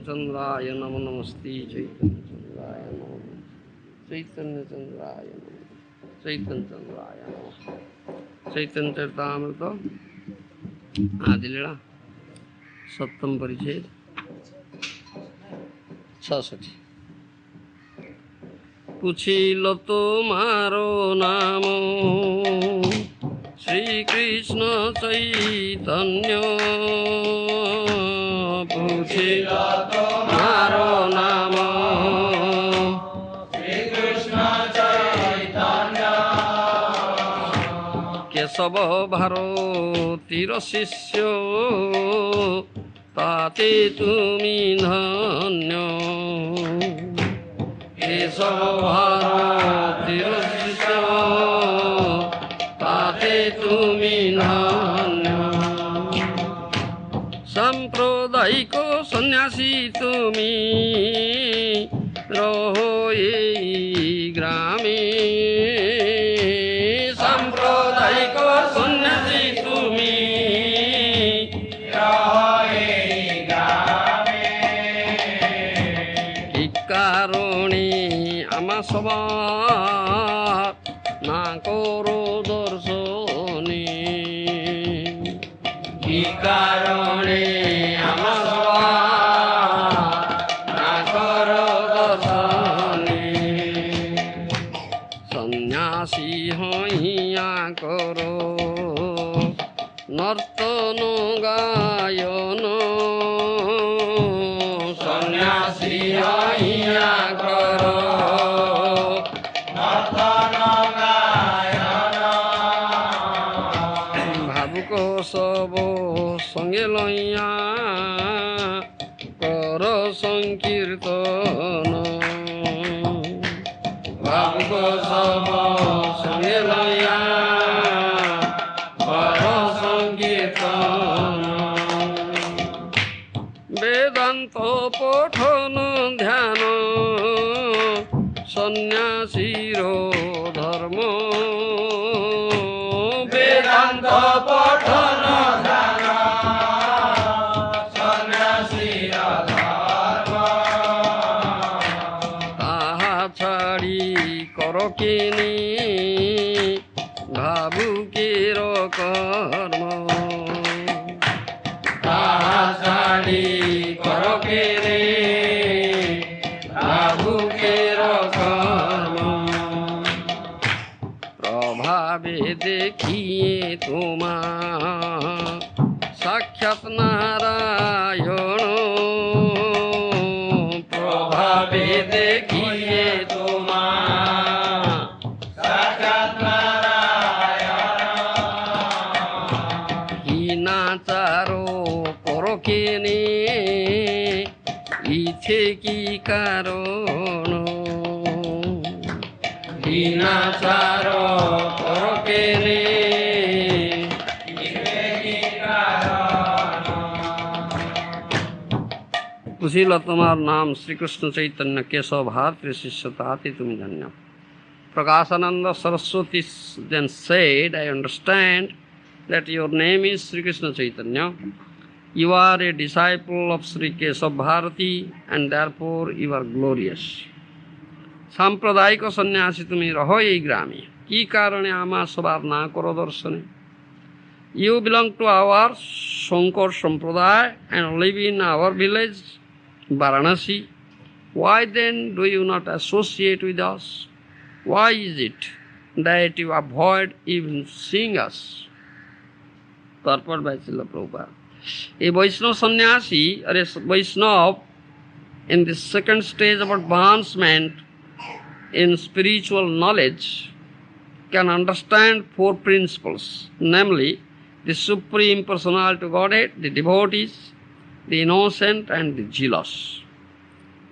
Chandraya Namo Namaste Chaitanya Chandraya Namo Chaitanya Chandraya Namo Chaitanya Chandraya Namo Chaitanya Charitamrita Adi Leela Sattam Pariched 66 পুছিল তোমারো নাম শ্রীকৃষ্ণ চৈতন্য পুছিল তোমারো নাম শ্রীকৃষ্ণ চৈতন্য কেশব ভারতীর শিষ্য তাতে তুমি ধন্য কেশব ভারতীর শিষ্য তাতে তুমি ধন্য সাম্প্রদায়িক সন্ন্যাসী তুমি রহো এই গ্রামে সাম্প্রদায়িক সন্ন্যাসী তুমি রহো এই গ্রামে কি কারণে আমা সবার না করো দর্শনে কি কারণে আমা সবার না করো দর্শনে সন্ন্যাসী হইয়া করো নর্তন গায়ন সন্ন্যাসী হইয়া করো ভাবুক সব সঙ্গে লইয়া কর সংকীর্তন ভাবুক সব সঙ্গে লইয়া কর সংকীর্তন বেদান্ত পঠন ধ্যান সন্ন্যাসীর ধর্ম বেদান্ত পঠন ধ্যান সন্ন্যাসীর ধর্ম তাহা ছাড়ি কর কিনি ভাবুকের কর্ম তাহা ছাড়ি কর কিনি ভাবুকের কর্ম প্রভাবে দেখিয়ে তোমার সাক্ষাৎ নারায়ণ প্রভাবে দেখিয়ে তোমার সাক্ষাৎ নারায়ণ হীনাচারো পরকেনে ইছে কি কারণ হীনাচার পরকেনে বুঝিল তোমার নাম শ্রীকৃষ্ণ চৈতন্য কেশব ভারতীয় শিষ্য তাতে তুমি ধন্য Prakashananda Saraswati then said, I understand that your name is Sri Krishna Chaitanya. You are a disciple of Sri Keshav Bharati and therefore you are glorious. সাম্প্রদায়িক সন্ন্যাসী তুমি রহ এই গ্রামে কি কারণে আমার সবার না করো দর্শনে you belong to our Shankar সম্প্রদায় and live in our village Varanasi. Why then do you not associate with us? Why is it that you avoid even seeing us? Purport by Srila Prabhupada. A Vaishnava sannyasi or a Vaishnava in the second stage of advancement in spiritual knowledge can understand four principles, namely the Supreme Personality of Godhead, the devotees, the innocent and the jealous.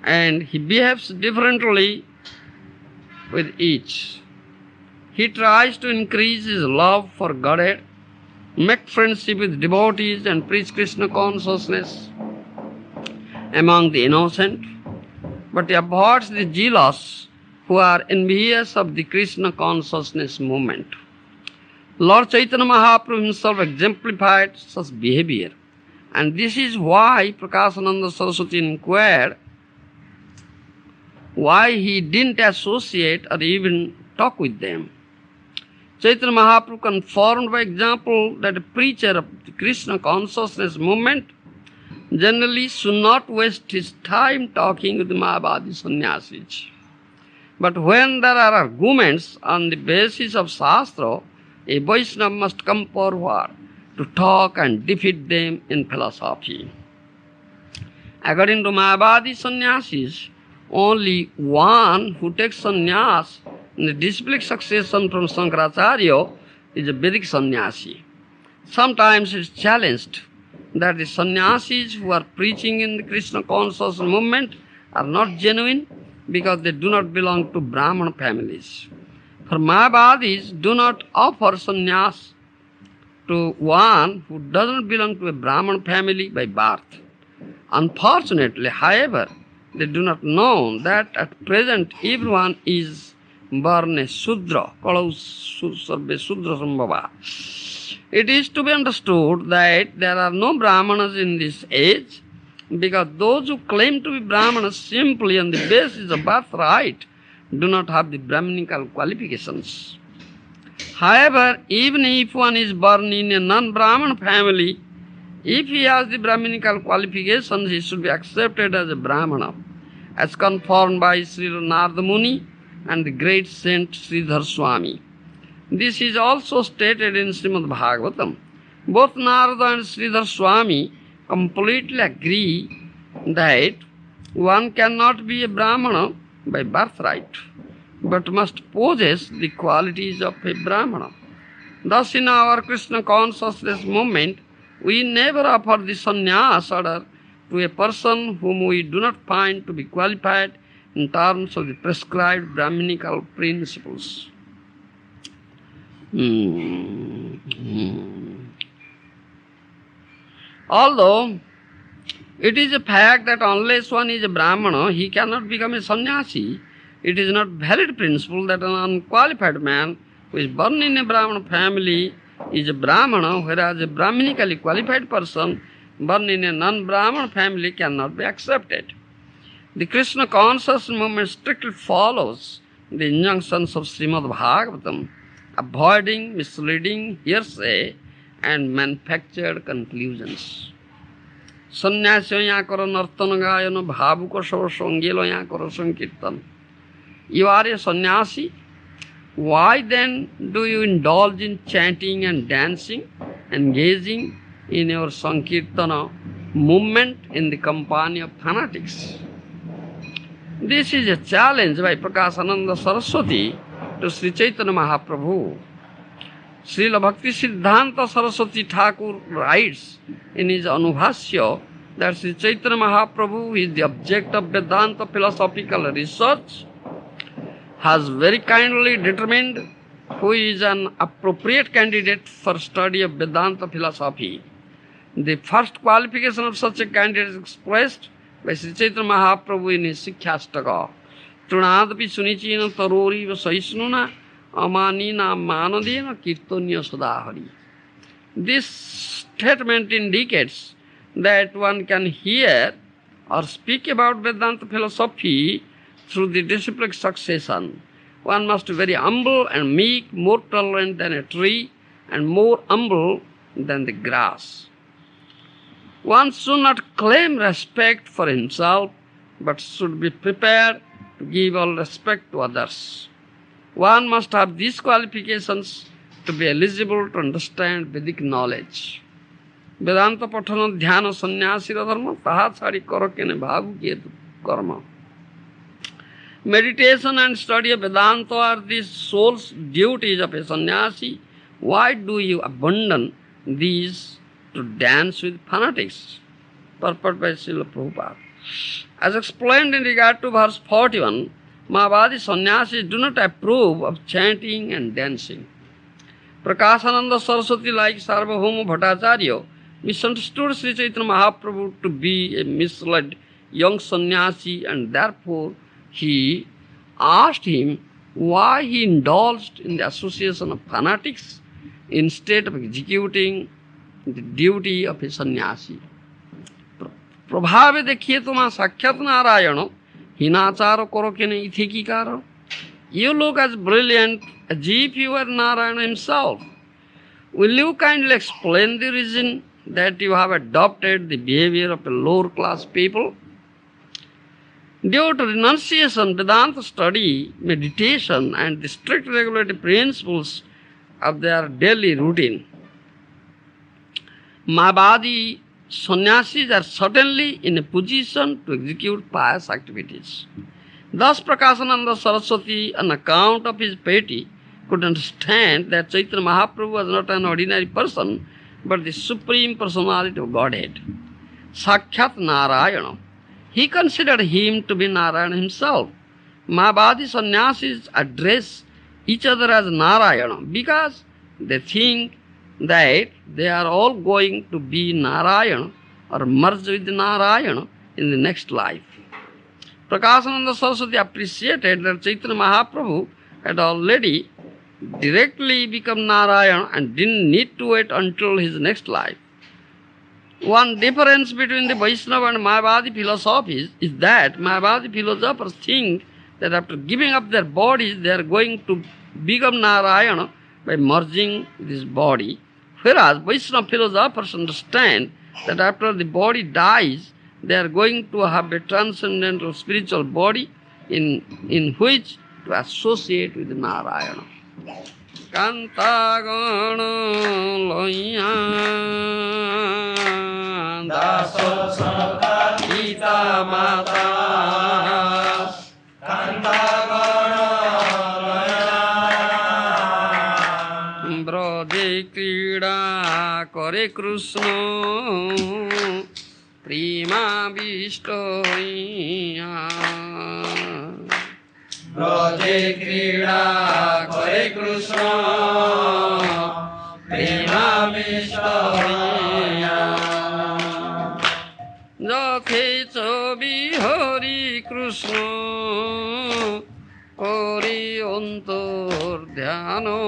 And he behaves differently with each. He tries to increase his love for Godhead, make friendship with devotees and preach Krishna consciousness among the innocent, but he avoids the jealous who are envious of the Krishna consciousness movement. Lord Chaitanya Mahaprabhu himself exemplified such behavior And this is why Prakashananda Saraswati inquired why he didn't associate or even talk with them. Chaitanya Mahaprabhu confirmed by example that a preacher of the Krishna consciousness movement generally should not waste his time talking with the Mayavadi sannyasis. But when there are arguments on the basis of Shastra, a Vaishnava must come forward to talk and defeat them in philosophy. According to Mayavadi sannyasis, only one who takes sannyas in the disciplic succession from Shankaracharya is a Vedic sannyasi. Sometimes it is challenged that the sannyasis who are preaching in the Krishna conscious movement are not genuine because they do not belong to Brahman families. For Mayavadis do not offer sannyas to one who doesn't belong to a Brahman family by birth. Unfortunately, however, they do not know that at present everyone is born a Sudra, Kalau Sarve Sudra Sambhava. It is to be understood that there are no Brahmanas in this age because those who claim to be Brahmanas simply on the basis of birthright do not have the Brahminical qualifications. However, even if one is born in a non-Brahman family, if he has the Brahminical qualifications, he should be accepted as a Brahmana, as confirmed by Sri Narada Muni and the great saint Sridhar Swami. This is also stated in Srimad Bhagavatam. Both Narada and Sridhar Swami completely agree that one cannot be a Brahmana by birthright, but must possess the qualities of a Brahmana. Thus, in our Krishna consciousness movement, we never offer the sannyas order to a person whom we do not find to be qualified in terms of the prescribed Brahminical principles. Although it is a fact that unless one is a Brahmana, he cannot become a sannyasi, it is not valid principle that an unqualified man who is born in a Brahmana family is a Brahmana, whereas a Brahminically qualified person born in a non-Brahman family cannot be accepted. The Krishna conscious movement strictly follows the injunctions of Srimad Bhagavatam, avoiding misleading hearsay and manufactured conclusions. Sannyasya ya karo nartana gayana bhavuka sava sangela ya karo sankirtan. You are a sannyasi. Why then do you indulge in chanting and dancing, engaging in your sankirtana movement in the company of fanatics? This is a challenge by Prakashananda Saraswati to Sri Chaitanya Mahaprabhu. Srila Bhakti Siddhanta Saraswati Thakur writes in his Anubhasya that Sri Chaitanya Mahaprabhu is the object of Vedanta philosophical research, has very kindly determined who is an appropriate candidate for study of Vedanta philosophy. The first qualification of such a candidate is expressed by Sri Chaitanya Mahaprabhu in his Sikhyastaka. Trunadapi sunichina tarori vasaisnuna amanina manadena kirtanya sadahari. This statement indicates that one can hear or speak about Vedanta philosophy through the disciplic succession. One must be very humble and meek, more tolerant than a tree, and more humble than the grass. One should not claim respect for himself, but should be prepared to give all respect to others. One must have these qualifications to be eligible to understand Vedic knowledge. Vedanta patthana dhyana sannyasira dharma taha chhadi karo kene bhavu kiye karma. Meditation and study of Vedanta are the soul's duties of a sannyasi. Why do you abandon these to dance with fanatics? Purport by Srila Prabhupada. As explained in regard to verse 41, Mayavadi sannyasis do not approve of chanting and dancing. Prakashananda Saraswati, like Sarvabhauma Bhattacharya, misunderstood Sri Chaitanya Mahaprabhu to be a misled young sannyasi, and therefore he asked him why he indulged in the association of fanatics instead of executing the duty of a sannyasi. प्रभावे देखिए तुम्हारा साक्षात नारायण हिनाचार करो के नहीं थे की कारण. You look as brilliant as if you were Narayana himself. Will you kindly explain the reason that you have adopted the behavior of a lower class people? Due to renunciation, Vedanta study, meditation, and the strict regulative principles of their daily routine, Mayavadi sannyasis are certainly in a position to execute pious activities. Thus, Prakashananda Saraswati, on account of his piety, could understand that Chaitanya Mahaprabhu was not an ordinary person, but the Supreme Personality of Godhead, Sakshat Narayana. He considered him to be Narayana himself. Mayavadi sannyasis address each other as Narayana because they think that they are all going to be Narayana or merge with Narayana in the next life. Prakashananda Saraswati appreciated that Chaitanya Mahaprabhu had already directly become Narayana and didn't need to wait until his next life. One difference between the Vaishnava and Mayavadi philosophies is that Mayavadi philosophers think that after giving up their bodies, they are going to become Narayana by merging with his body, whereas Vaishnava philosophers understand that after the body dies, they are going to have a transcendental spiritual body in which to associate with Narayana. Kantagana loya daso sata gita mata Kantagana loya broje krida kore Krishna prima vistoya Broje krida kore Krishna prema vishtoya Jokhe chobi Hari Krishna kori antor dhyano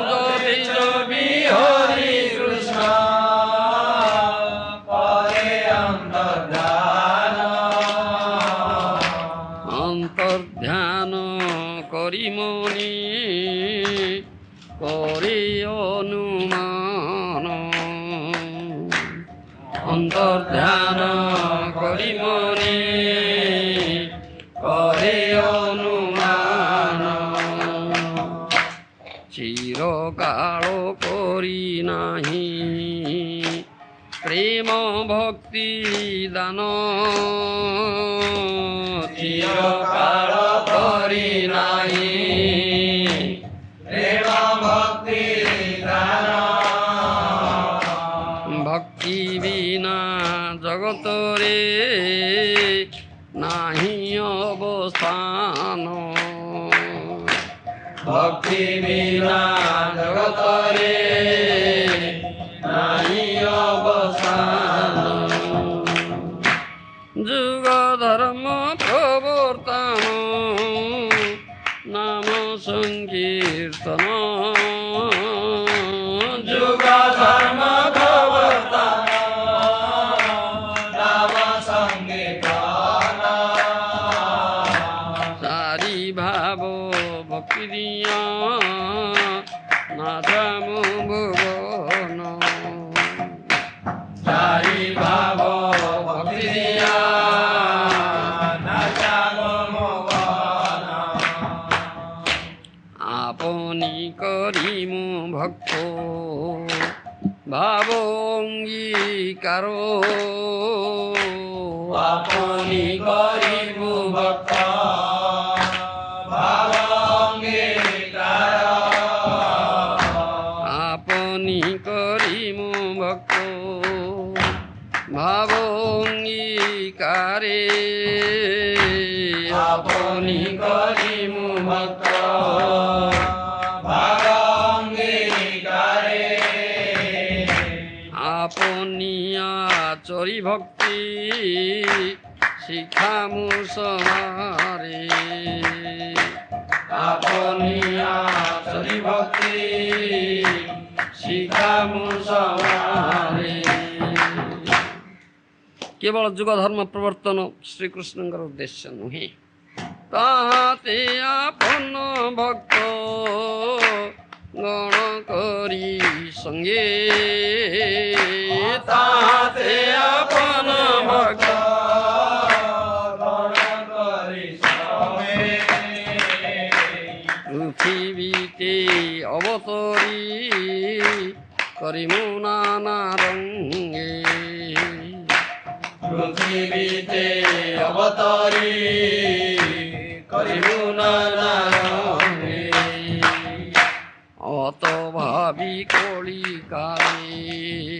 Jokhe chobi Hari Krishna kori antor dhyano ধ্যান করি মনি করে অনুমান অন্তর্ধান করি মনি করে অনুমান চিরকাল করি নাহি প্রেম ভক্তি দান চিরকাল করি নাহি প্রেম ভক্তি দান ভক্তি বিনা জগতরে নাহি অবস্থান ভক্তি বিনা জগতরে নাহি অবস্থান যুগ ধর্ম প্রবর্তন নাম সংকীর্তন যুগ ধর্ম প্রবর্তন নাম সংকীর্তন সারি ভাব ভক্তি দিয়া নাথম ভুবন সারি ভাব ভক্তি দিয়া আপনি করিমু ভক্ত ভাব অঙ্গীকার আপনি করিমু ভক্ত ভাব অঙ্গীকার আপনি করিমু ভক্ত ভাব অঙ্গীকারে আপনি করিমু ভক্ত ভাব অঙ্গীকারে আপনি আচরি ভক্তি শিখামু সমারে আপনি আচরি ভক্তি শিখামু সমারে केवल जुग धर्म प्रवर्तन श्रीकृष्णଙ୍କର उद्देश्य नुहे ताहाते आपन भक्त गण करी संगे ताहाते आपन भक्त गण करी संगे पृथ्वीते अवतरी करिमु नाना रंगे पृथ्वीते अवतरी करिमु नाना रंगे अत भावी कोळी काले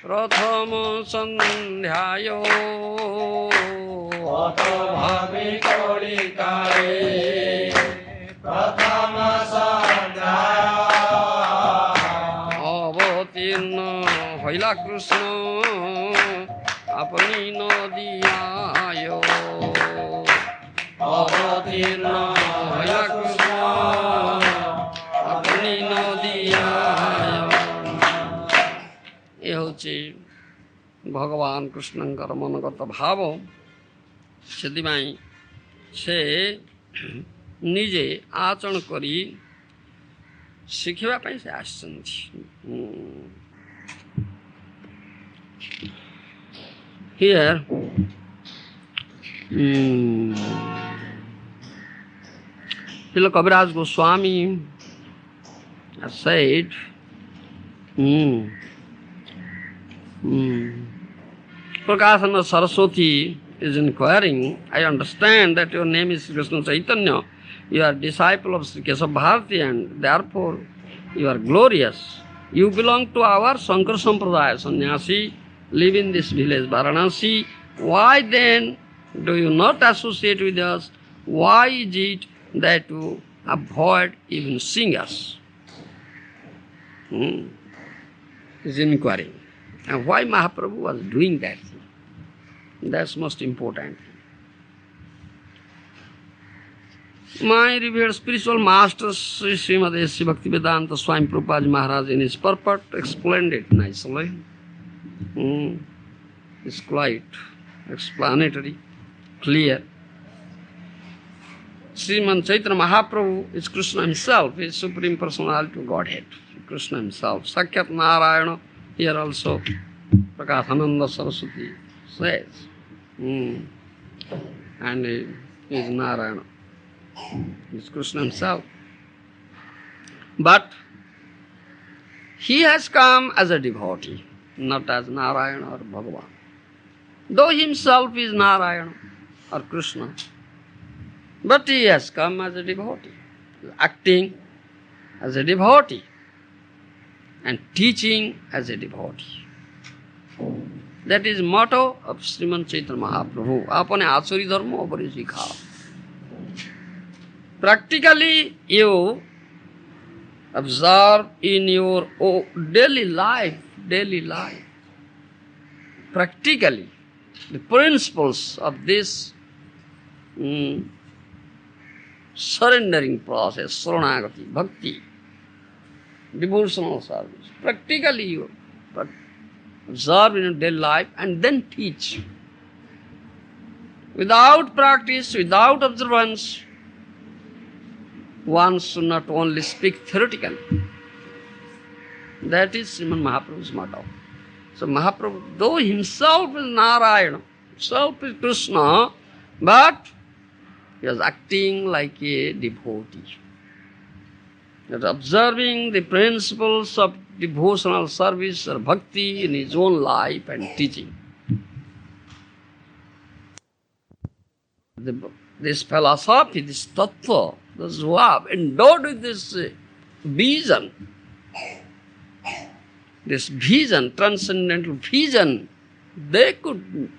प्रथम संध्याय अत भावी कोळी काले प्रथम संध्याय अवतीर्ण हईला कृष्ण अपनी नदियाय अवतीर्ण हईला कृष्ण अपनी नदियाय ये होची भगवान कृष्णଙ୍କର मनगत भाव ସେଥିପାଇଁ ସେ ନିଜେ ଆଚରଣ କରି ଶିଖିବା ପାଇଁ ସେ ଆସିଛନ୍ତି। Here Srila Kaviraj Goswami has said Prakasana Saraswati is inquiring, I understand that your name is Krishna Chaitanya, you are disciple of Sri Kesava Bharati and therefore you are glorious. You belong to our Shankar Sampradaya, sannyasi, live in this village Varanasi. Why then do you not associate with us? Why is it that you avoid even seeing us? He's inquiring. And why Mahaprabhu was doing that? That's most important. My revered spiritual master Sri Srimad Bhaktivedanta Swami Prabhupada Maharaja in his purport explained it nicely. It's quite explanatory, clear. Srimad Chaitanya Mahaprabhu is Krishna himself, his supreme personality of Godhead. Krishna himself. Sakyat Narayana, here also Prakashananda Saraswati says. And he is Narayana. He is Krishna himself. But he has come as a devotee, not as Narayana or Bhagavan. Though himself is Narayana or Krishna, but he has come as a devotee, acting as a devotee and teaching as a devotee. That is motto of Srimad Chaitanya Mahaprabhu. Apane achari dharma apare sikha. Practically you observe in your daily life, practically the principles of this surrendering process, saranagati, bhakti, devotional service. Practically you observe in your daily life and then teach. Without practice, without observance, one should not only speak theoretically. That is Srimad Mahaprabhu's motto. So Mahaprabhu, though himself is Narayana, himself is Krishna, but he was acting like a devotee. He was observing the principles of devotional service or bhakti in his own life and teaching. This philosophy, this tattva, those who are endowed with this vision, transcendental vision, they could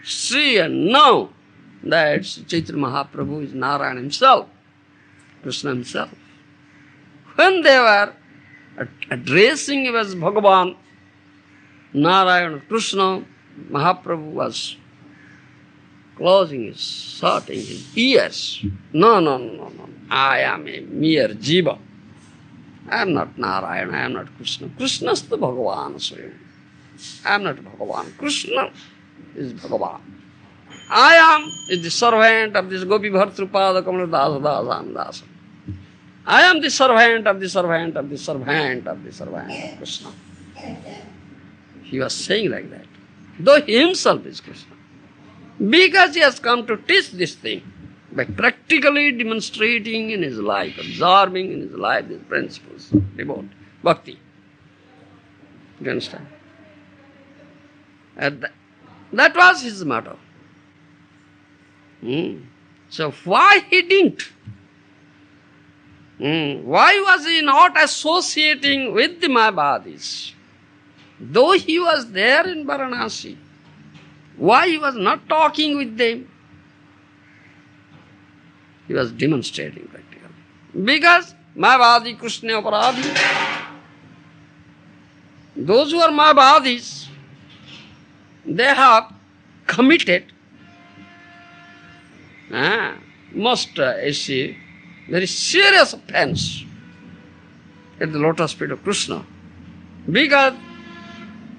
see and know that Chaitanya Mahaprabhu is Narayana himself, Krishna himself. When they were addressing him as Bhagavan, Narayana, Krishna, Mahaprabhu was closing his, shutting his ears. No. I am a mere jiva. I am not Narayana, I am not Krishna. Krishna is the Bhagavan Swami. I am not Bhagavan. Krishna is Bhagavan. I am is the servant of this Gopi Bhartrupada Kamala Dasa Dasam Dasa. I am the servant of the servant of the servant of the servant of Krishna. He was saying like that. Though he himself is Krishna. Because he has come to teach this thing by practically demonstrating in his life, absorbing in his life these principles of devote, bhakti. Do you understand? And that was his motto. So why he didn't? Why was he not associating with the Mayavadis? Though he was there in Varanasi, why he was not talking with them? He was demonstrating practically. Because Mayavadi Krishna Aparadhi, those who are Mayavadis, they have committed very serious offense at the lotus feet of Krishna. Because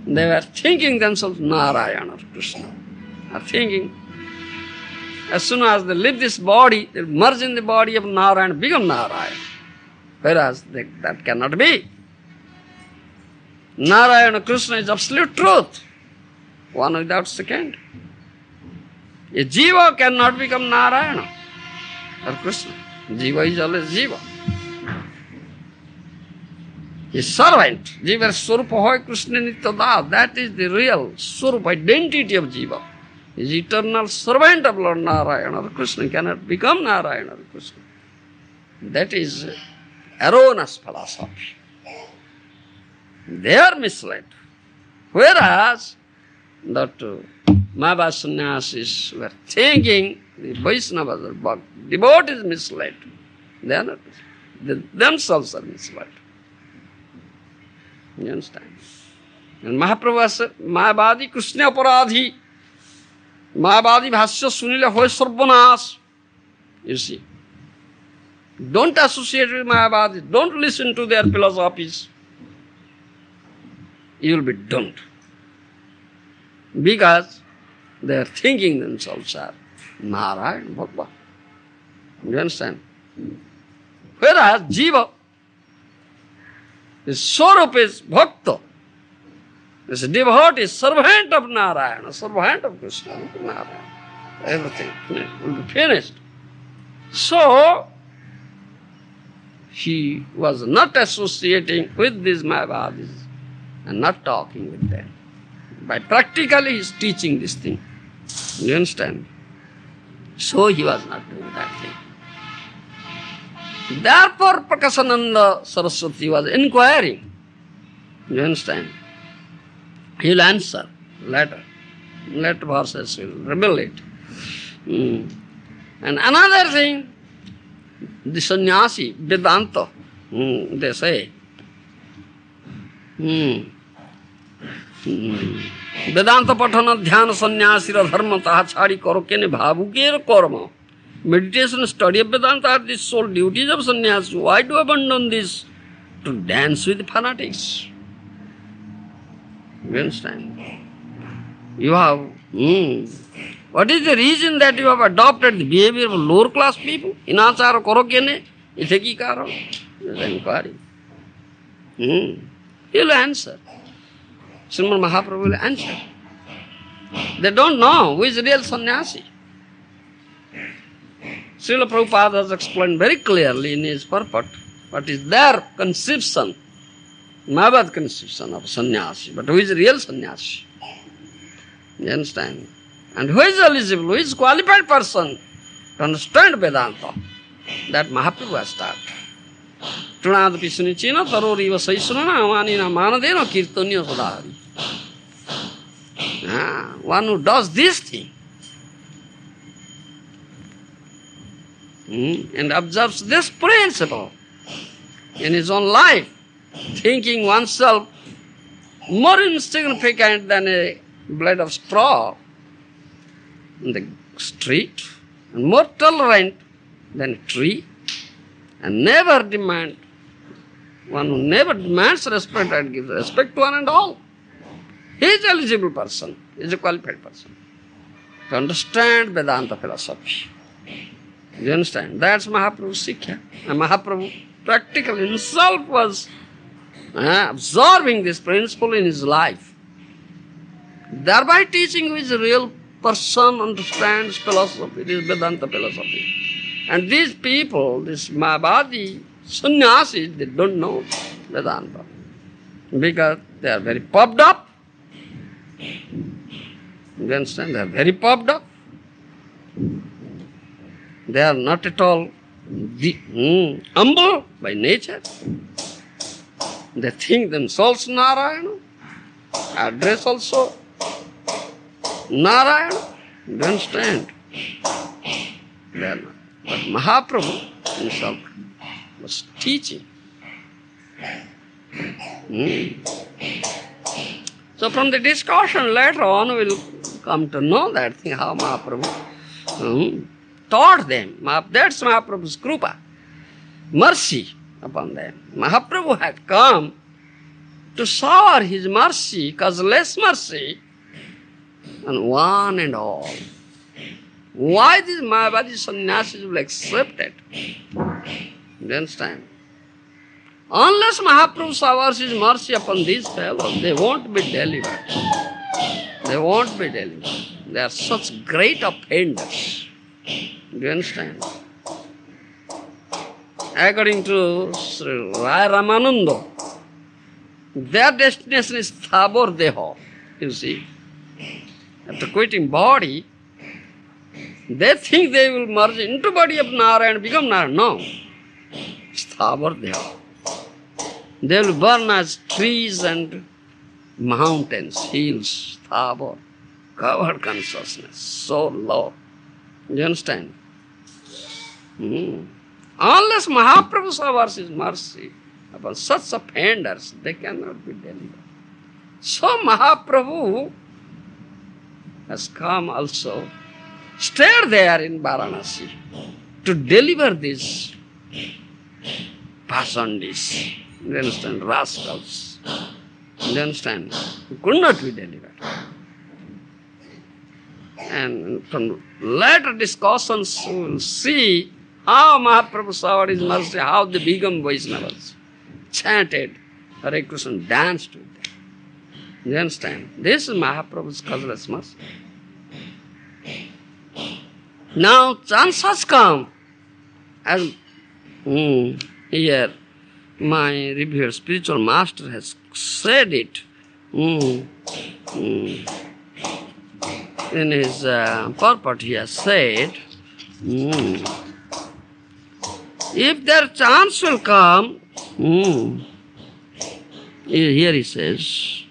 they were thinking themselves Narayana or Krishna. Are thinking as soon as they leave this body, they merge in the body of Narayana, become Narayana. Whereas that cannot be. Narayana Krishna is absolute truth. One without second. A Jiva cannot become Narayana or Krishna. Jiva is always Jiva. His servant, Jiva Swarupa Hoy Krishna Nityada, that is the real Swarup identity of Jiva. He is eternal servant of Lord Narayana or Krishna, cannot become Narayana or Krishna. That is erroneous philosophy. They are misled. Whereas that Mayavadi sannyasis were thinking the Vaishnavas or devotees misled. They are not misled. They themselves are misled. You understand? And Mahaprabhu said, Mayavadi Krishna Aparadhi, Mayavadi Bhasya Sunila Hoy Sarvanas. You see. Don't associate with Mayavadis. Don't listen to their philosophies. You will be doomed. Because they are thinking themselves are Narayana Bhagwan. You understand? Whereas Jiva, his Swarup is Bhakta. This devotee is servant of Narayana, servant of Krishna, Narayana. Everything will be finished. So, he was not associating with these Mayavadis and not talking with them. By practically he is teaching this thing. You understand? So he was not doing that thing. Therefore Prakasananda Saraswati was inquiring. You understand? He will answer later. Later verses will reveal it. And another thing, the sannyasi, Vedanta, they say, Vedanta patana dhyana sannyasi dharma taha chari karo kene bhavuker karma. Meditation and study of Vedanta are the sole duties of sannyasi. Why to abandon this? To dance with fanatics. You understand? You have, what is the reason that you have adopted the behavior of lower class people? Inachara karo kene, itheki karo. There is inquiry. He will answer. Srimad Mahaprabhu will answer. They don't know who is real sannyasi. Srila Prabhupada has explained very clearly in his purport what is their conception, Mayavad conception of sannyasi, but who is real sannyasi. You understand? And who is eligible, who is qualified person to understand Vedanta? That Mahaprabhu has taught. Tunadapi sunichina taroriva saisunana amanina manadena kirtanya sadhari. One who does this thing and observes this principle in his own life, thinking oneself more insignificant than a blade of straw in the street, and more tolerant than a tree, and never demand, one who never demands respect and gives respect to one and all. He is eligible person, he is a qualified person to understand Vedanta philosophy. You understand? That's Mahaprabhu's Sikkha. And Mahaprabhu practically himself was absorbing this principle in his life. Thereby teaching who is a real person understands philosophy, this Vedanta philosophy. And these people, these Mayavadi sannyasis, they don't know Vedanta because they are very puffed up. You understand? They are very puffed up. They are not at all humble by nature. They think themselves Narayana. Address also Narayana. You understand? They are not. But Mahaprabhu himself was teaching. So from the discussion later on, we will come to know that thing, how Mahaprabhu taught them. That's Mahaprabhu's krupa, mercy upon them. Mahaprabhu had come to shower his mercy, causeless mercy, on one and all. Why these Mayavadi sannyasis will accept it? You understand? Unless Mahaprabhu showers his mercy upon these fellows, they won't be delivered. They won't be delivered. They are such great offenders. Do you understand? According to Sri Rai Ramananda, their destination is Thabor Deho. You see, after quitting body, they think they will merge into body of Narayana and become Narayana. No, it's Thabor Deho. They will burn as trees and mountains, hills, Thabor, covered consciousness, so low. You understand? Unless Mahaprabhu showers his mercy upon such offenders, they cannot be delivered. So Mahaprabhu has come also, stayed there in Varanasi to deliver these pasandis. You understand? Rascals. You understand? Who could not be delivered. And from later discussions, we will see how Mahaprabhu showered his mercy, how the become Vaishnavas, chanted Hare Krishna, danced with them. You understand? This is Mahaprabhu's causeless mercy. Now, chance has come, as here my revered spiritual master has said it in his purport. He has said, if their chance will come, here he says,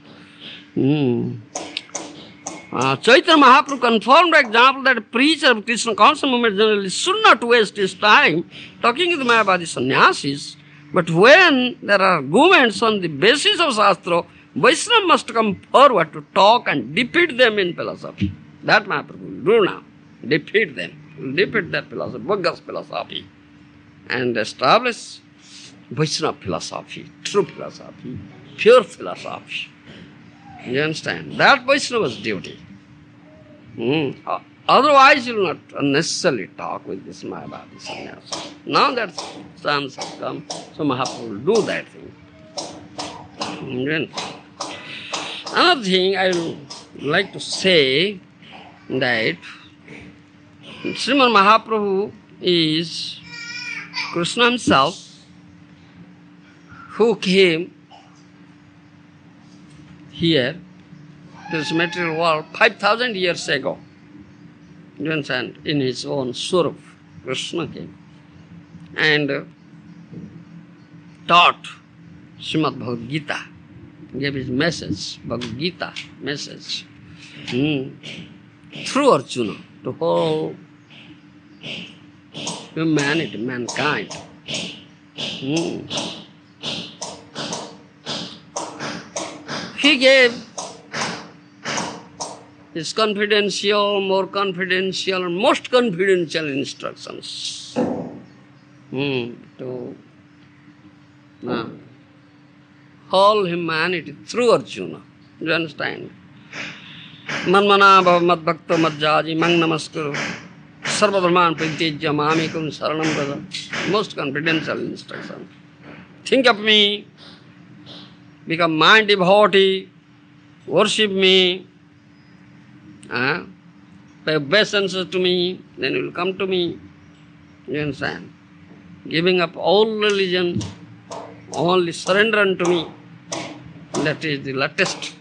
Chaitanya Mahaprabhu confirmed the example that a preacher of Krishna conscious movement generally should not waste his time talking with Mayavadi sannyasis, but when there are arguments on the basis of Shastra, Vaishnava must come forward to talk and defeat them in philosophy. That Mahaprabhu will do now. Defeat them. Will defeat their philosophy, bogus philosophy, and establish Vaishnava philosophy, true philosophy, pure philosophy. You understand? That Vaishnava's duty. Otherwise, you will not unnecessarily talk with this Mayavadi sannyasa. Now that chance has come, so Mahaprabhu will do that thing. Another thing I would like to say that Srimad Mahaprabhu is Krishna himself who came here to this material world 5,000 years ago. You understand? In his own Swarup, Krishna came and taught Srimad Bhagavad Gita, gave his message, Bhagavad Gita message, through Arjuna to whole humanity, mankind. He gave his confidential, more confidential, most confidential instructions to whole humanity through Arjuna. You understand? Manmana bhava mad bhakta mad jaji mang namaskuru. Sarva dharman pritijya mamikam saranam braja. Most confidential instruction. Think of me, become my devotee, worship me, pay obeisances to me, then you will come to me. You understand? Giving up all religion, only surrender unto me. That is the latest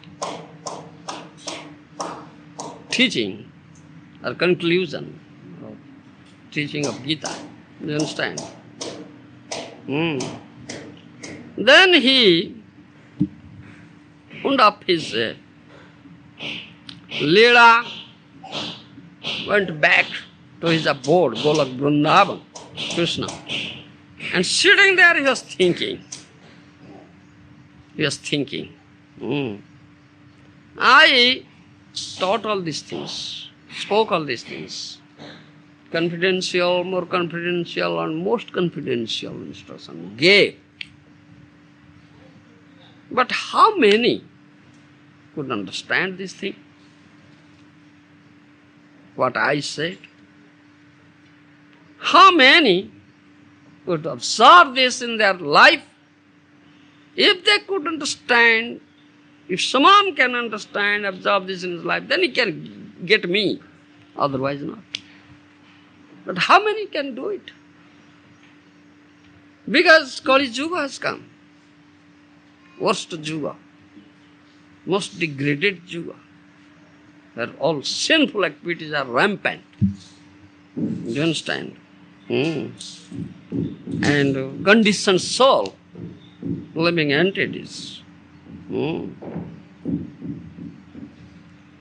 teaching or conclusion of teaching of Gita. You understand? Then he wound up his Leela, went back to his abode, Golak Vrindavan, Krishna. And sitting there he was thinking. I taught all these things, spoke all these things. Confidential, more confidential, and most confidential instruction gave. But how many could understand this thing? What I said? How many could observe this in their life? If they could understand, if someone can understand, observe this in his life, then he can get me. Otherwise not. But how many can do it? Because Kali Yuga has come. Worst Yuga. Most degraded Yuga. Where all sinful activities are rampant. Do you understand? And conditioned soul, living entities.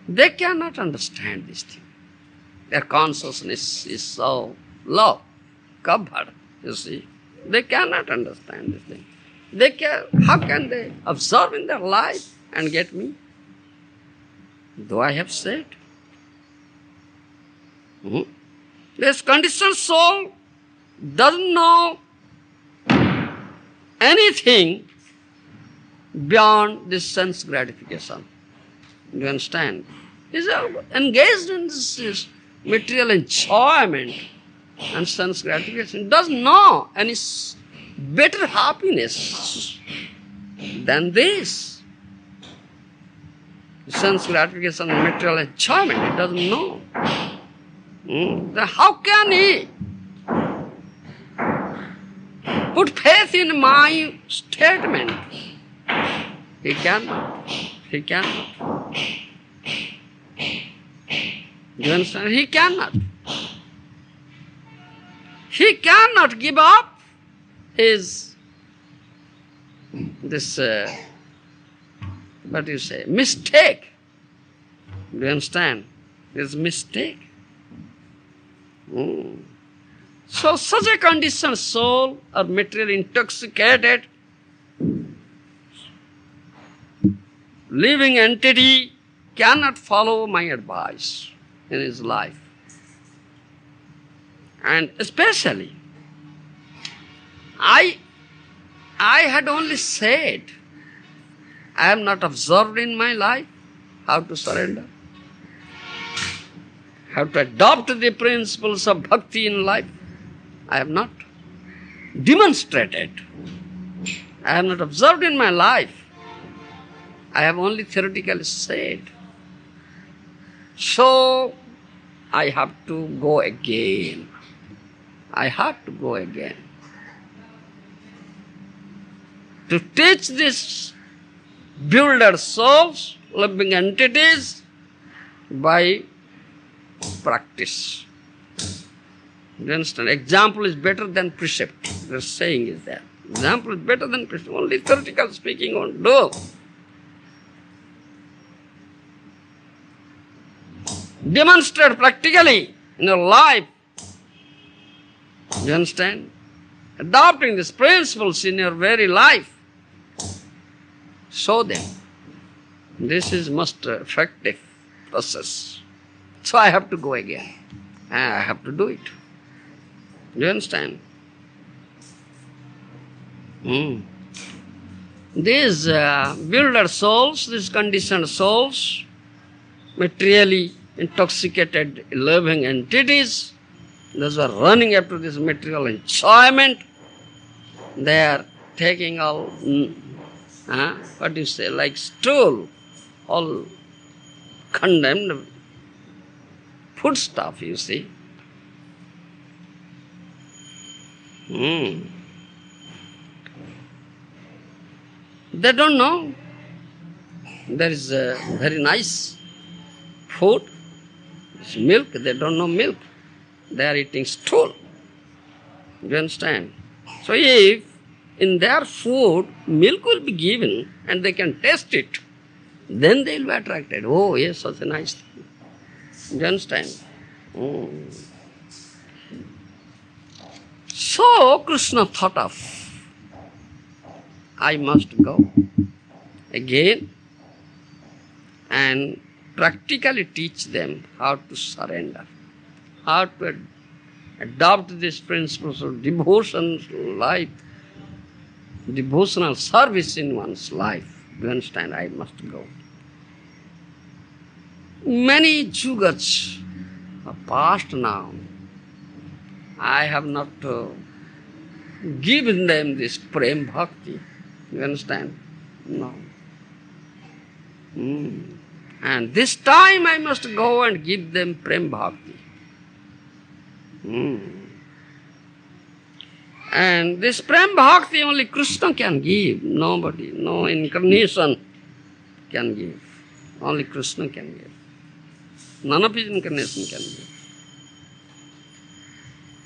They cannot understand this thing. Their consciousness is so low, covered, you see. They cannot understand this thing. How can they observe in their life and get me? Though I have said. This conditioned soul doesn't know anything beyond this sense gratification. Do you understand? He's engaged in this material enjoyment and sense gratification. Doesn't know any better happiness than this. Sense gratification and material enjoyment, he doesn't know. Then how can he put faith in my statement? He cannot. Do you understand? He cannot. He cannot give up his, mistake. Do you understand? His mistake. So such a conditioned soul or material intoxicated living entity cannot follow my advice in his life. And especially, I had only said, I am not observed in my life how to surrender, how to adopt the principles of bhakti in life. I have not demonstrated. I have not observed in my life. I have only theoretically said. So, I have to go again. To teach these builder souls, living entities, by practice. You understand? Example is better than precept. The saying is that. Example is better than precept. Only theoretical speaking won't do. Demonstrate practically in your life. You understand? Adopting these principles in your very life. Show them. This is most effective process. So I have to go again. I have to do it. Do you understand? These builder souls, these conditioned souls, materially intoxicated living entities. Those who are running after this material enjoyment, they are taking all, what do you say, like stool, all condemned foodstuff, you see. They don't know there is a very nice food, it's milk, they don't know milk. They are eating stool. You understand? So if in their food milk will be given and they can taste it, then they will be attracted. Oh yes, such a nice thing. You understand? So Krishna thought of, I must go again and practically teach them how to surrender, how to adopt these principles of devotion life, devotional service in one's life. You understand? I must go. Many yugas are past now. I have not given them this prem bhakti. You understand? No. And this time I must go and give them prem bhakti. And this prem bhakti only Krishna can give. Nobody, no incarnation can give. Only Krishna can give. None of his incarnation can give.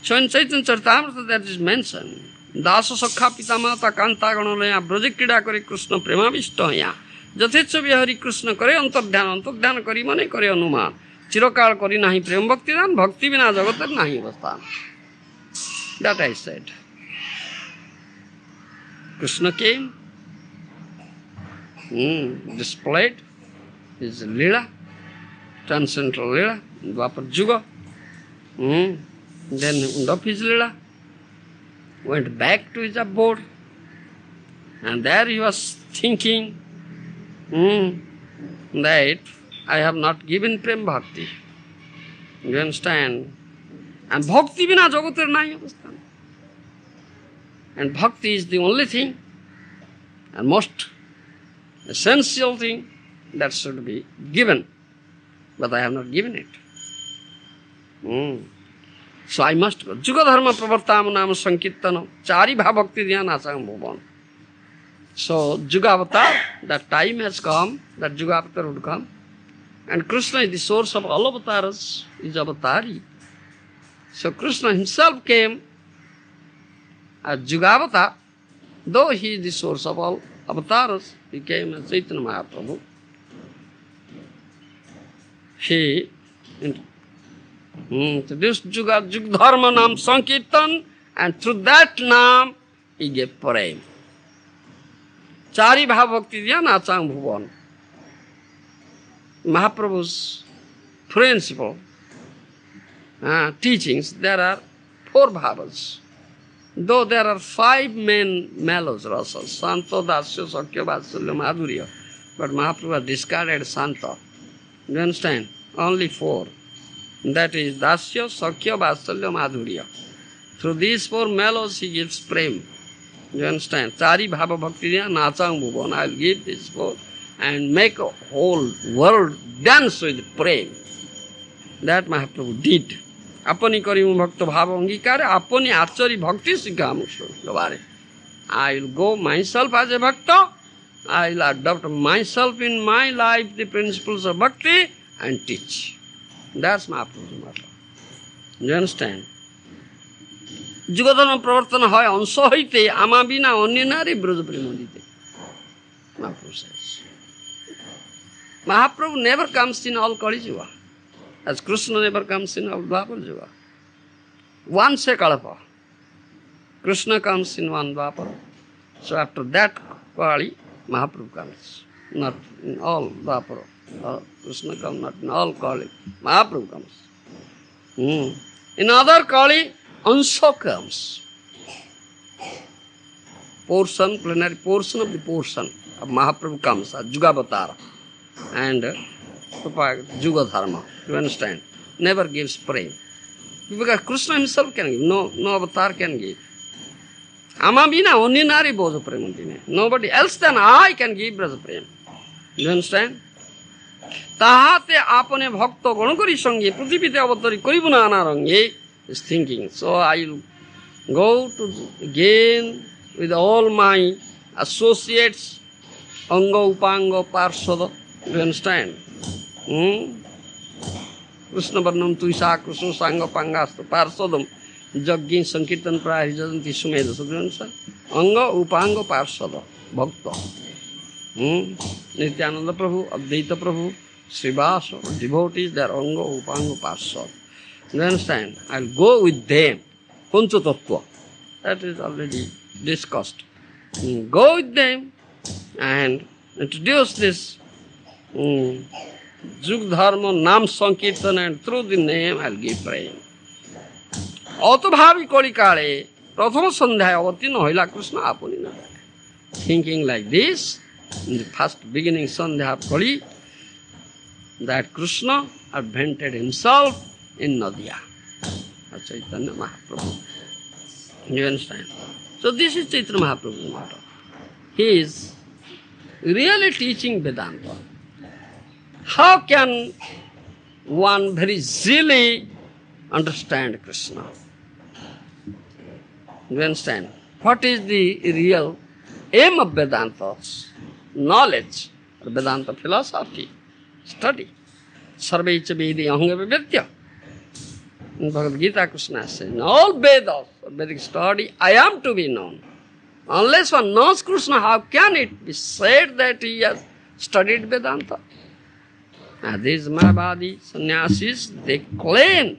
So in Chaitanya Charitamrita that is mentioned, Dasa Sakha Pitamata Kanta Ganolaya Brajikida Kare Krishna Premavistoya Jathecha Vihari Krishna Kare Antardhyana Kari Mane Kare Anuman Chirokal Kari Nahi Prem Bhakti Dan Bhakti Vina Jagatar Nahi Avasthan. That I said. Krishna came, displayed his lila, transcendental lila, Dwapar Juga. Then end of his lila, went back to his abode, and there he was thinking that I have not given prem bhakti. You understand? And bhakti vina jagatar nahi avasthan. And bhakti is the only thing and most essential thing that should be given. But I have not given it. So I must go. Juga dharma pravartam nama sankirtanam chari bhavakti dhyana asang bhuvan. So Juga avatar, that time has come, that Juga avatar would come. And Krishna is the source of all avatars, is avatari. So Krishna himself came as Juga avatar, though he is the source of all avatars, he came as Chaitanya Mahaprabhu. He introduced Juga Dharma Nam Sankirtan, and through that Nam he gave prem. Chari Bhavakti Dhyana Achang Bhuvan. Mahaprabhu's principle, teachings, there are 4 bhavas. Though there are 5 main mellows, rasas, Santa, Dasya, Sakya, Vatsalya, Madhurya, but Mahaprabhu has discarded Santa. You understand? Only 4. That is Dasya, Sakya, Vatsalya, Madhurya. Through these 4 mellows he gives prem. You understand? Chari Bhava Bhakti Nachang Bhuvan. I will give this 4 and make a whole world dance with prem. That Mahaprabhu did. Apani karimu bhakta bhava angikare, apani achari bhakti sikhamusha. I will go myself as a bhakta, I will adopt myself in my life the principles of bhakti and teach. That's Mahaprabhu's matter. You understand? Jugadharma pravartana hoy ansa hoite ama bina onye nare braja premodite. Mahaprabhu says. Mahaprabhu never comes in all Kali Yuga, as Krishna never comes in all Dwapar Yuga. Once a Kalapa, Krishna comes in one Dwapar. So after that Kali, Mahaprabhu comes. Not in all Dwapar. Krishna comes not in all Kali. Mahaprabhu comes. In other Kali, Ansa comes. Portion, plenary portion of the portion of Mahaprabhu comes as Jugavatara. And Juga Dharma. You understand? Never gives prema. Because Krishna himself can give, no avatar can give. Amabina only nari boja prema. Nobody else than I can give braja prema. You understand? Tahate apane bhakta ganakari sange prithivite avatari karibuna anarange is thinking. So I will go to again with all my associates, Anga, Upanga, Parsada. You understand? Krishna Varnam Tuisa, Krishna Sangha Pangastu, Parsadam, Jagin Sankirtan Prahajajanti Sumeda. So you understand? Anga, Upanga, Parsada, Bhakta. Nityananda Prabhu, Advaita Prabhu, Srivasa, devotees, they are Anga, Upanga, Parsada. You understand? I'll go with them. Pancha Tattva. That is already discussed. Go with them and introduce this Jug Dharma, Nam Sankirtan, and through the name I'll give prayer. Autabhavi Kolikale, Prathama Sandhya Avatina Hoila Krishna Apunina. Thinking like this, in the first beginning Sandhya of Kali, that Krishna advented himself in Nadia. Chaitanya Mahaprabhu. You understand? So this is Chaitanya Mahaprabhu's motto. He is really teaching Vedanta. How can one very easily understand Krishna? You understand? What is the real aim of Vedanta's knowledge, or Vedanta philosophy, study? Sarvecha Vedi Ahanga Vivetya. In Bhagavad Gita, Krishna says, in all Vedas, Vedic study, I am to be known. Unless one knows Krishna, how can it be said that he has studied Vedanta? Now these Mayavadis, sannyasis, they claim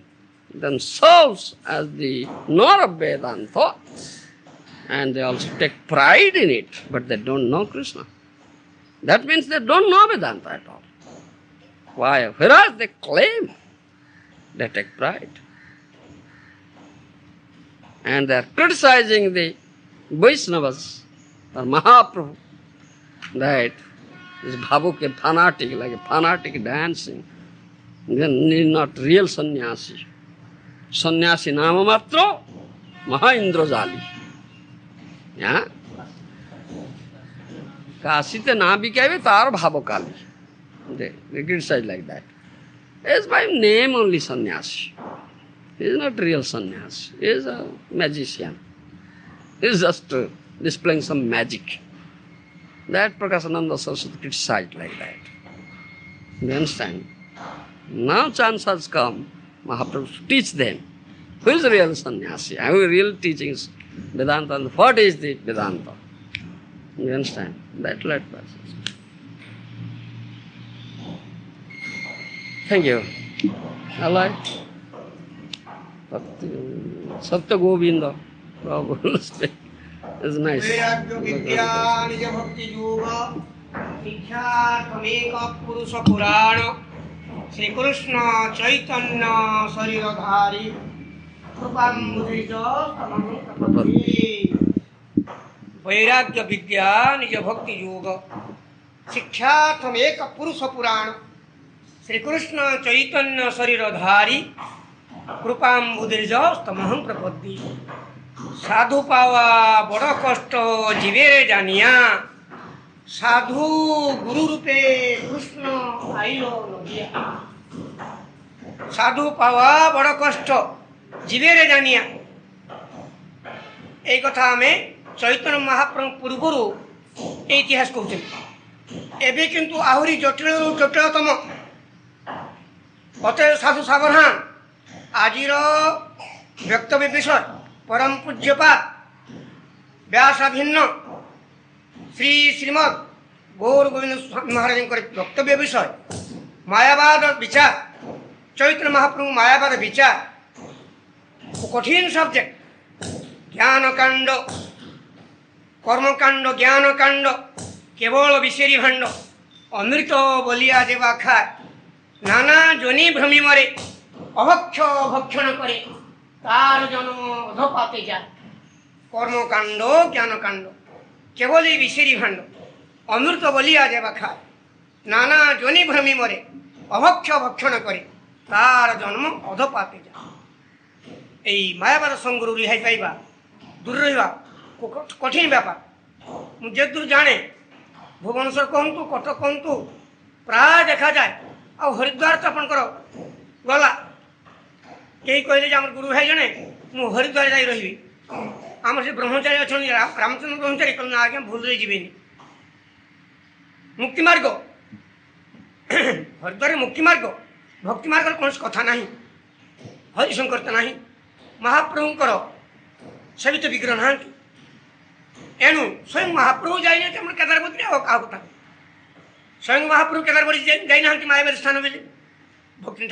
themselves as the knower of Vedanta, and they also take pride in it, but they don't know Krishna. That means they don't know Vedanta at all. Why? Whereas they claim, they take pride. And they are criticizing the Vaishnavas or Mahaprabhu, that is bhavuke fanatic, like a fanatic dancing. Then he is not real sannyasi. Sannyasi nama matra Mahaindrajali. Yeah? Kasite na bikave tar bhavokali. They criticize like that. He is by name only sannyasi. He is not real sannyasi. He is a magician. He is just displaying some magic. That Prakashananda Saraswati criticized like that. You understand? Now chance has come, Mahaprabhu to teach them. Who is the real sannyasi? Who is real teaching Vedanta? And what is the Vedanta? You understand? That let pass. Thank you. I like Satya Govinda. It's nice. Sri Krishna Chaitanya Saridhari Vairagya Vigya Nija Bhakti Yoga Shiksha Tameka Purusa Purana Sri Krishna Chaitanya Saridhari Krupam Buddhija Tamaham Prapaddi Sadhu Pava Bada Kashta Jivere Janiya Sadhu Guru Rupe Krishna Ailo Nadia Sadhu Pava Bada Kashta Jivere Janiya এই কথা আমি চৈতন্য মহাপ্রভু পূର୍ବରୁ এই ইতিহাস কହୁଥିଲି ଏବେ କିନ୍ତୁ ଆହୁରି ଜଟିଳତମ ଅତএବ ସାଧୁ ସାବଧାନ ଆଜିର ବକ୍ତବ୍ୟ ବିଷୟ ପରମ ପୂଜ୍ୟପାଦ ବ୍ୟାସାଭିନ୍ନ ଶ୍ରୀ ଶ୍ରୀମଦ୍ ଗୌର ଗୋବିନ୍ଦ ସ୍ୱାମୀ ମହାରାଜଙ୍କର ବକ୍ତବ୍ୟ ବିଷୟ ମାୟାବାଦ ବିଚାର ଚୈତନ୍ୟ ମହାପ୍ରଭୁ ମାୟାବାଦ ବିଚାର କଠିନ ସବଜେକ୍ଟ জ্ঞান কাণ্ড কর্মকাণ্ড জ্ঞান কাণ্ড কেবল বিষেরি ভাণ্ড অমৃত বলিয়া দেবা খায় নানা জনি ভ্রমি মরে অভক্ষ ভক্ষণ করে তার জন অধপাতে যায় কর্মকাণ্ড জ্ঞানকাণ্ড কেবলই বিষেরি ভাণ্ড অমৃত বলিয়া দেবা খায় নানা জনি ভ্রমি মরে অভক্ষ ভক্ষণ করে তার জন্ম অধপাতে যায়। এই মায়াবাদ সঙ্গରୁ ରିହାଇ ପାଇବା ଦୂର ରହିବା କଠିନ ବ୍ୟାପାର। ମୁଁ ଯେହେତୁ ଜାଣେ ଭୁବନେଶ୍ୱର କୁହନ୍ତୁ କଟକ କୁହନ୍ତୁ ପ୍ରାୟ ଦେଖାଯାଏ। ଆଉ ହରିଦ୍ୱାର ତ ଆପଣଙ୍କର ଗଲା, କେହି କହିଲେ ଯେ ଆମର ଗୁରୁ ଭାଇ ଜଣେ ମୁଁ ହରିଦ୍ୱାର ଯାଇ ରହିବି। ଆମର ସେ ବ୍ରହ୍ମଚାରୀ ଅଛନ୍ତି ରାମଚନ୍ଦ୍ର ବ୍ରହ୍ମଚାରୀ, କହିଲେ ନା ଆଜ୍ଞା ଭୁଲରେ ଯିବେନି। ମୁକ୍ତି ମାର୍ଗ ହରିଦ୍ୱାରରେ ମୁକ୍ତି ମାର୍ଗ, ଭକ୍ତି ମାର୍ଗର କୌଣସି କଥା ନାହିଁ, ହରିସଂକୀର୍ତ୍ତନ ନାହିଁ, ମହାପ୍ରଭୁଙ୍କର ସେବିତ ବିଗ୍ରହ ନାହାନ୍ତି। ଏଣୁ ସ୍ୱୟଂ ମହାପ୍ରଭୁ ଯାଇନାହାନ୍ତି ଆମର କେଦାରବତୀରେ, ଆଉ କାହା କଥା? ସ୍ୱୟଂ ମହାପ୍ରଭୁ କେଦାରବତୀ ଯାଇନାହାନ୍ତି ମାୟାବାଦୀ ସ୍ଥାନ ବୋଲି ଭକ୍ତି